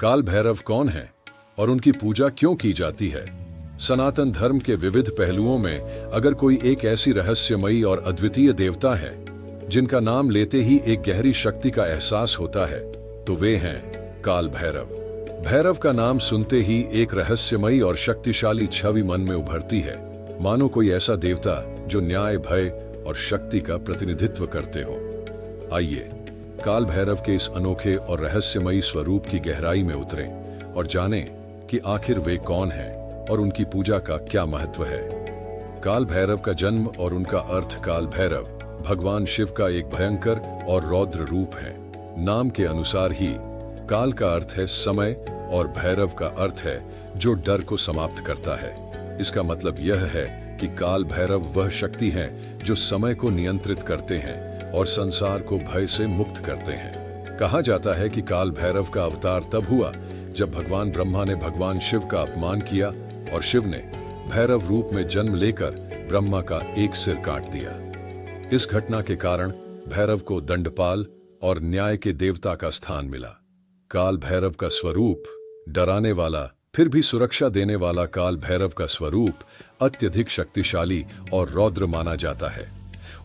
काल भैरव कौन है और उनकी पूजा क्यों की जाती है? सनातन धर्म के विविध पहलुओं में अगर कोई एक ऐसी रहस्यमयी और अद्वितीय देवता है जिनका नाम लेते ही एक गहरी शक्ति का एहसास होता है, तो वे हैं काल भैरव। भैरव का नाम सुनते ही एक रहस्यमयी और शक्तिशाली छवि मन में उभरती है, मानो कोई ऐसा देवता जो न्याय, भय और शक्ति का प्रतिनिधित्व करते हो। आइए काल भैरव के इस अनोखे और रहस्यमयी स्वरूप की गहराई में उतरें और जानें कि आखिर वे कौन हैं और उनकी पूजा का क्या महत्व है। काल भैरव का जन्म और उनका अर्थ। काल भैरव भगवान शिव का एक भयंकर और रौद्र रूप है। नाम के अनुसार ही काल का अर्थ है समय और भैरव का अर्थ है जो डर को समाप्त करता है। इसका मतलब यह है कि काल भैरव वह शक्ति हैं जो समय को नियंत्रित करते हैं और संसार को भय से मुक्त करते हैं। कहा जाता है कि काल भैरव का अवतार तब हुआ जब भगवान ब्रह्मा ने भगवान शिव का अपमान किया और शिव ने भैरव रूप में जन्म लेकर ब्रह्मा का एक सिर काट दिया। इस घटना के कारण भैरव को दंडपाल और न्याय के देवता का स्थान मिला। काल भैरव का स्वरूप डराने वाला फिर भी सुरक्षा देने वाला। काल भैरव का स्वरूप अत्यधिक शक्तिशाली और रौद्र माना जाता है।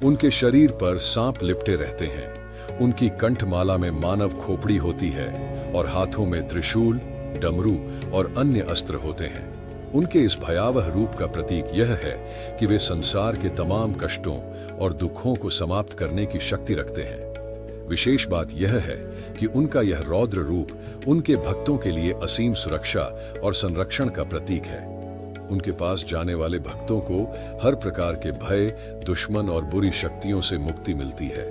उनके शरीर पर सांप लिपटे रहते हैं, उनकी कंठमाला में मानव खोपड़ी होती है और हाथों में त्रिशूल, डमरू और अन्य अस्त्र होते हैं। उनके इस भयावह रूप का प्रतीक यह है कि वे संसार के तमाम कष्टों और दुखों को समाप्त करने की शक्ति रखते हैं। विशेष बात यह है कि उनका यह रौद्र रूप उनके भक्तों के लिए असीम सुरक्षा और संरक्षण का प्रतीक है। उनके पास जाने वाले भक्तों को हर प्रकार के भय, दुश्मन और बुरी शक्तियों से मुक्ति मिलती है।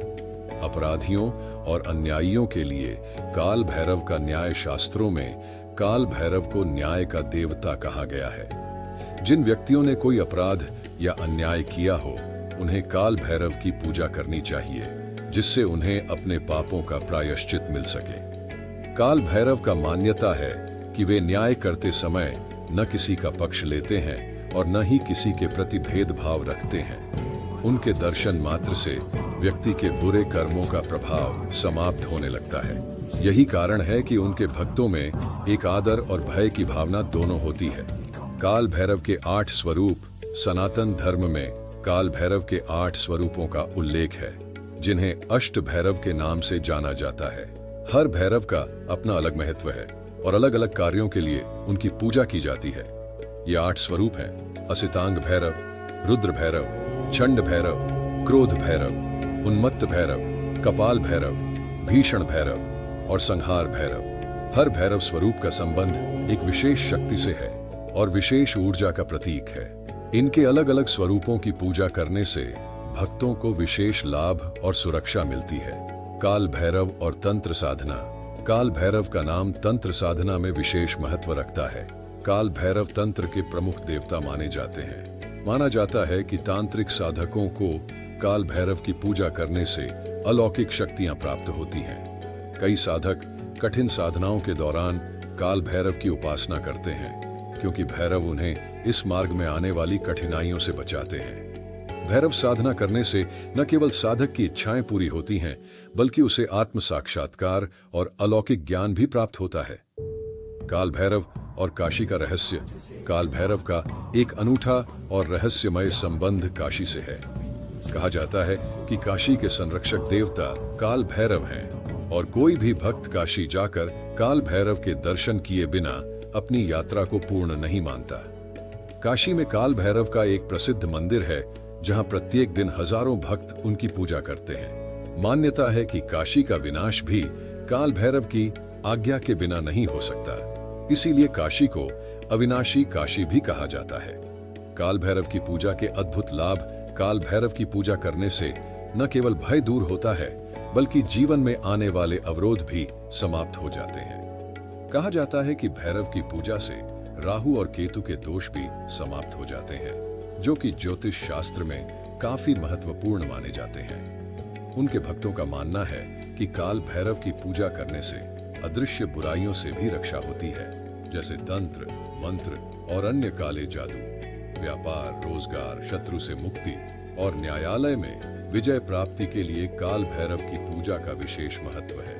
अपराधियों और अन्यायियों के लिए काल भैरव का न्याय शास्त्रों में काल भैरव को न्याय का देवता कहा गया है। जिन व्यक्तियों ने कोई अपराध या अन्याय किया हो, उन्हें काल भैरव की पूजा करनी चाहिए, जिससे उन्हें अपने पापों का प्रायश्चित मिल सके। काल भैरव का मान्यता है कि वे न्याय करते समय न किसी का पक्ष लेते हैं और न ही किसी के प्रति भेदभाव रखते हैं। उनके दर्शन मात्र से व्यक्ति के बुरे कर्मों का प्रभाव समाप्त होने लगता है। यही कारण है कि उनके भक्तों में एक आदर और भय की भावना दोनों होती है। काल भैरव के 8 स्वरूप। सनातन धर्म में काल भैरव के 8 स्वरूपों का उल्लेख है, जिन्हें अष्ट भैरव के नाम से जाना जाता है। हर भैरव का अपना अलग महत्व है और अलग अलग कार्यों के लिए उनकी पूजा की जाती है। ये 8 स्वरूप हैं: असितांग भैरव, रुद्र भैरव, चंड भैरव, क्रोध भैरव, उन्मत्त भैरव, कपाल भैरव, भीषण भैरव और संहार भैरव। हर भैरव स्वरूप का संबंध एक विशेष शक्ति से है और विशेष ऊर्जा का प्रतीक है। इनके अलग अलग स्वरूपों की पूजा करने से भक्तों को विशेष लाभ और सुरक्षा मिलती है। काल भैरव और तंत्र साधना। काल भैरव का नाम तंत्र साधना में विशेष महत्व रखता है। काल भैरव तंत्र के प्रमुख देवता माने जाते हैं। माना जाता है कि तांत्रिक साधकों को काल भैरव की पूजा करने से अलौकिक शक्तियां प्राप्त होती हैं। कई साधक कठिन साधनाओं के दौरान काल भैरव की उपासना करते हैं, क्योंकि भैरव उन्हें इस मार्ग में आने वाली कठिनाइयों से बचाते हैं। भैरव साधना करने से न केवल साधक की इच्छाएं पूरी होती हैं, बल्कि उसे आत्म साक्षात्कार और अलौकिक ज्ञान भी प्राप्त होता है। काल भैरव और काशी का रहस्य। काल भैरव का एक अनूठा और रहस्यमय संबंध काशी से है। कहा जाता है कि काशी के संरक्षक देवता काल भैरव हैं और कोई भी भक्त काशी जाकर काल भैरव के दर्शन किए बिना अपनी यात्रा को पूर्ण नहीं मानता। काशी में काल भैरव का एक प्रसिद्ध मंदिर है, जहां प्रत्येक दिन हजारों भक्त उनकी पूजा करते हैं। मान्यता है कि काशी का विनाश भी काल भैरव की आज्ञा के बिना नहीं हो सकता, इसीलिए काशी को अविनाशी काशी भी कहा जाता है। काल भैरव की पूजा के अद्भुत लाभ। काल भैरव की पूजा करने से न केवल भय दूर होता है, बल्कि जीवन में आने वाले अवरोध भी समाप्त हो जाते हैं। कहा जाता है कि भैरव की पूजा से राहु और केतु के दोष भी समाप्त हो जाते हैं, जो कि ज्योतिष शास्त्र में काफी महत्वपूर्ण माने जाते हैं। उनके भक्तों का मानना है कि काल भैरव की पूजा करने से अदृश्य बुराइयों से भी रक्षा होती है, जैसे तंत्र, मंत्र और अन्य काले जादू। व्यापार, रोजगार, शत्रु से मुक्ति और न्यायालय में विजय प्राप्ति के लिए काल भैरव की पूजा का विशेष महत्व है।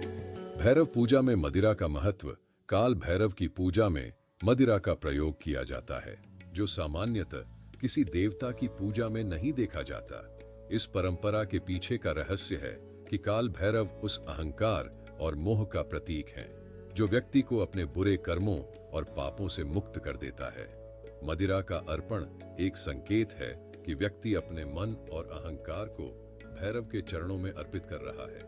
भैरव पूजा में मदिरा का महत्व काल भैरव की पूजा में मदिरा का प्रयोग किया जाता है, जो सामान्यतः किसी देवता की पूजा में नहीं देखा जाता। इस परंपरा के पीछे का रहस्य है कि काल भैरव उस अहंकार और मोह का प्रतीक हैं, जो व्यक्ति को अपने बुरे कर्मों और पापों से मुक्त कर देता है। मदिरा का अर्पण एक संकेत है कि व्यक्ति अपने मन और अहंकार को भैरव के चरणों में अर्पित कर रहा है।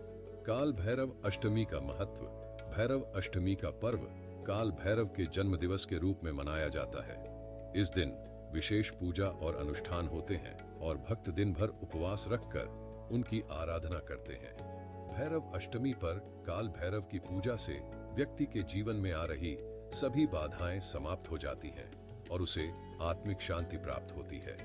काल भैरव अष्टमी का महत्व। भैरव अष्टमी का पर्व काल भैरव के जन्म दिवस के रूप में मनाया जाता है। इस दिन विशेष पूजा और अनुष्ठान होते हैं और भक्त दिन भर उपवास रखकर उनकी आराधना करते हैं। भैरव अष्टमी पर काल भैरव की पूजा से व्यक्ति के जीवन में आ रही सभी बाधाएं समाप्त हो जाती हैं और उसे आत्मिक शांति प्राप्त होती है।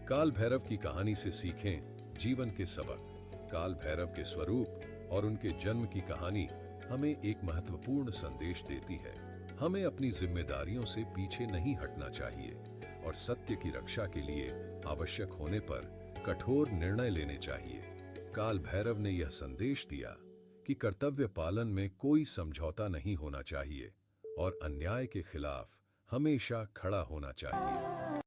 काल भैरव की कहानी से सीखें जीवन के सबक। काल भैरव के स्वरूप और उनके जन्म की कहानी हमें एक महत्वपूर्ण संदेश देती है। हमें अपनी जिम्मेदारियों से पीछे नहीं हटना चाहिए और सत्य की रक्षा के लिए आवश्यक होने पर कठोर निर्णय लेने चाहिए। काल भैरव ने यह संदेश दिया कि कर्तव्य पालन में कोई समझौता नहीं होना चाहिए और अन्याय के खिलाफ हमेशा खड़ा होना चाहिए।